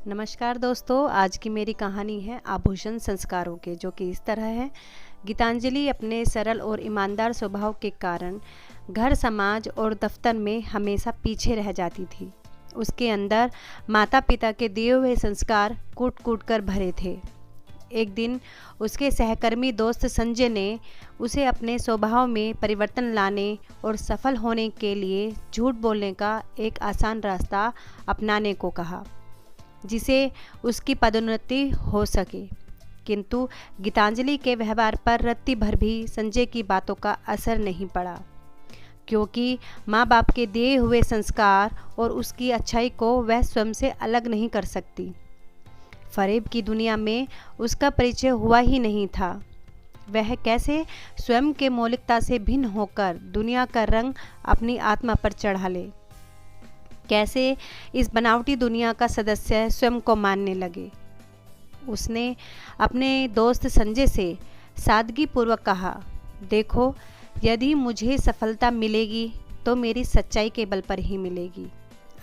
नमस्कार दोस्तों, आज की मेरी कहानी है आभूषण संस्कारों के, जो कि इस तरह है। गीतांजलि अपने सरल और ईमानदार स्वभाव के कारण घर, समाज और दफ्तर में हमेशा पीछे रह जाती थी। उसके अंदर माता पिता के दिए हुए संस्कार कूट कूट कर भरे थे। एक दिन उसके सहकर्मी दोस्त संजय ने उसे अपने स्वभाव में परिवर्तन लाने और सफल होने के लिए झूठ बोलने का एक आसान रास्ता अपनाने को कहा, जिसे उसकी पदोन्नति हो सके। किंतु गीतांजलि के व्यवहार पर रत्ती भर भी संजय की बातों का असर नहीं पड़ा, क्योंकि माँ बाप के दिए हुए संस्कार और उसकी अच्छाई को वह स्वयं से अलग नहीं कर सकती। फरेब की दुनिया में उसका परिचय हुआ ही नहीं था। वह कैसे स्वयं के मौलिकता से भिन्न होकर दुनिया का रंग अपनी आत्मा पर चढ़ा ले, कैसे इस बनावटी दुनिया का सदस्य स्वयं को मानने लगे। उसने अपने दोस्त संजय से सादगीपूर्वक कहा, देखो, यदि मुझे सफलता मिलेगी तो मेरी सच्चाई के बल पर ही मिलेगी,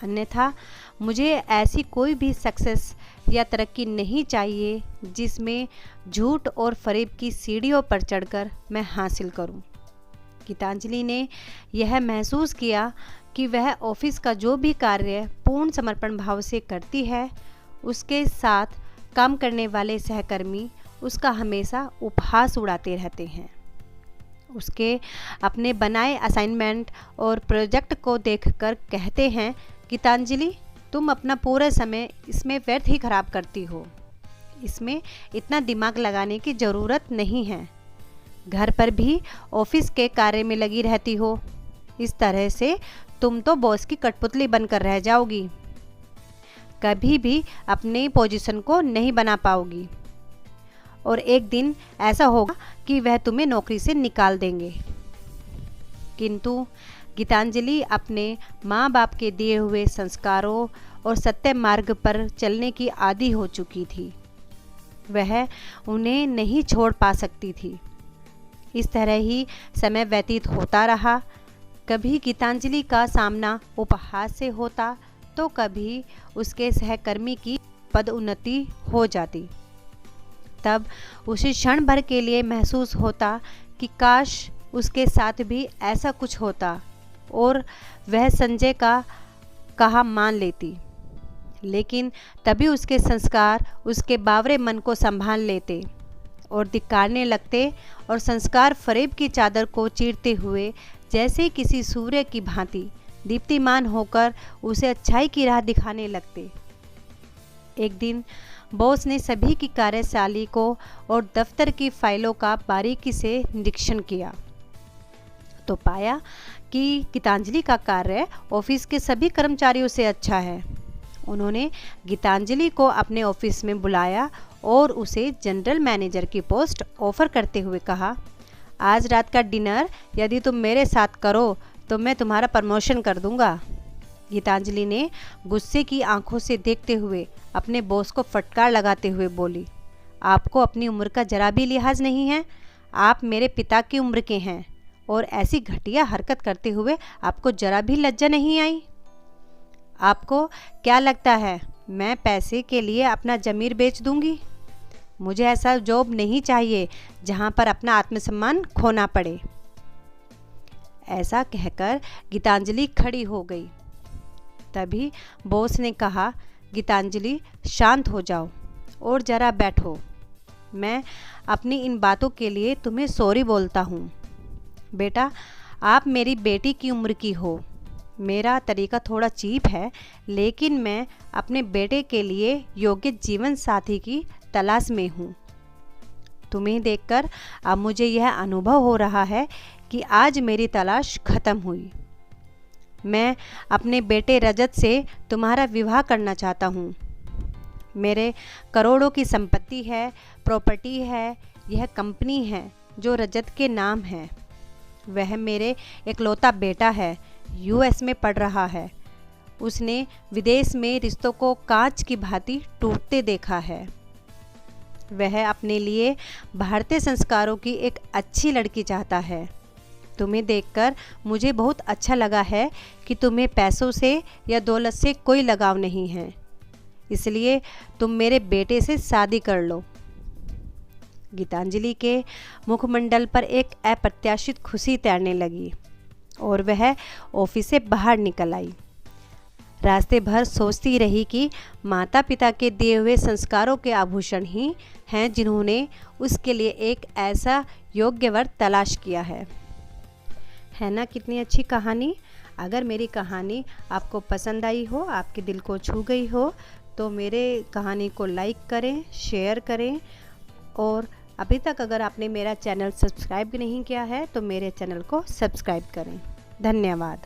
अन्यथा मुझे ऐसी कोई भी सक्सेस या तरक्की नहीं चाहिए जिसमें झूठ और फरेब की सीढ़ियों पर चढ़कर मैं हासिल करूं। गीतांजलि ने यह महसूस किया कि वह ऑफिस का जो भी कार्य पूर्ण समर्पण भाव से करती है, उसके साथ काम करने वाले सहकर्मी उसका हमेशा उपहास उड़ाते रहते हैं। उसके अपने बनाए असाइनमेंट और प्रोजेक्ट को देखकर कहते हैं, गीतांजलि, तुम अपना पूरा समय इसमें व्यर्थ ही खराब करती हो। इसमें इतना दिमाग लगाने की ज़रूरत नहीं है। घर पर भी ऑफिस के कार्य में लगी रहती हो। इस तरह से तुम तो बॉस की कठपुतली बनकर रह जाओगी, कभी भी अपने पोजीशन को नहीं बना पाओगी और एक दिन ऐसा होगा कि वह तुम्हें नौकरी से निकाल देंगे। किंतु गीतांजलि अपने माँ बाप के दिए हुए संस्कारों और सत्य मार्ग पर चलने की आदी हो चुकी थी। वह उन्हें नहीं छोड़ पा सकती थी। इस तरह ही समय व्यतीत होता रहा। कभी गीतांजलि का सामना उपहास से होता तो कभी उसके सहकर्मी की पदोन्नति हो जाती। तब उसे क्षण भर के लिए महसूस होता कि काश उसके साथ भी ऐसा कुछ होता और वह संजय का कहा मान लेती। लेकिन तभी उसके संस्कार उसके बावरे मन को संभाल लेते और धिक्कारने लगते और संस्कार फरेब की चादर को चीरते हुए जैसे किसी सूर्य की भांति दीप्तिमान होकर उसे अच्छाई की राह दिखाने लगते। एक दिन बॉस ने सभी की कार्यशैली को और दफ्तर की फाइलों का बारीकी से निरीक्षण किया तो पाया कि गीतांजलि का कार्य ऑफिस के सभी कर्मचारियों से अच्छा है। उन्होंने गीतांजलि को अपने ऑफिस में बुलाया और उसे जनरल मैनेजर की पोस्ट ऑफर करते हुए कहा, आज रात का डिनर यदि तुम मेरे साथ करो तो मैं तुम्हारा प्रमोशन कर दूंगा। गीतांजलि ने गुस्से की आंखों से देखते हुए अपने बॉस को फटकार लगाते हुए बोली, आपको अपनी उम्र का जरा भी लिहाज नहीं है। आप मेरे पिता की उम्र के हैं और ऐसी घटिया हरकत करते हुए आपको जरा भी लज्जा नहीं आई। आपको क्या लगता है मैं पैसे के लिए अपना ज़मीर बेच दूंगी? मुझे ऐसा जॉब नहीं चाहिए जहां पर अपना आत्मसम्मान खोना पड़े। ऐसा कहकर गीतांजलि खड़ी हो गई। तभी बॉस ने कहा, गीतांजलि, शांत हो जाओ और ज़रा बैठो। मैं अपनी इन बातों के लिए तुम्हें सॉरी बोलता हूँ। बेटा, आप मेरी बेटी की उम्र की हो। मेरा तरीका थोड़ा चीप है, लेकिन मैं अपने बेटे के लिए योग्य जीवन साथी की तलाश में हूँ। तुम्हें देखकर अब मुझे यह अनुभव हो रहा है कि आज मेरी तलाश खत्म हुई। मैं अपने बेटे रजत से तुम्हारा विवाह करना चाहता हूँ। मेरे करोड़ों की संपत्ति है, प्रॉपर्टी है, यह कंपनी है जो रजत के नाम है। वह मेरे इकलौता बेटा है, यूएस में पढ़ रहा है। उसने विदेश में रिश्तों को कांच की भांति टूटते देखा है। वह अपने लिए भारतीय संस्कारों की एक अच्छी लड़की चाहता है। तुम्हें देखकर मुझे बहुत अच्छा लगा है कि तुम्हें पैसों से या दौलत से कोई लगाव नहीं है। इसलिए तुम मेरे बेटे से शादी कर लो। गीतांजलि के मुखमंडल पर एक अप्रत्याशित खुशी तैरने लगी और वह ऑफिस से बाहर निकल आई। रास्ते भर सोचती रही कि माता पिता के दिए हुए संस्कारों के आभूषण ही हैं जिन्होंने उसके लिए एक ऐसा योग्य वर तलाश किया है ना। कितनी अच्छी कहानी। अगर मेरी कहानी आपको पसंद आई हो, आपके दिल को छू गई हो, तो मेरे कहानी को लाइक करें, शेयर करें, और अभी तक अगर आपने मेरा चैनल सब्सक्राइब नहीं किया है तो मेरे चैनल को सब्सक्राइब करें। धन्यवाद।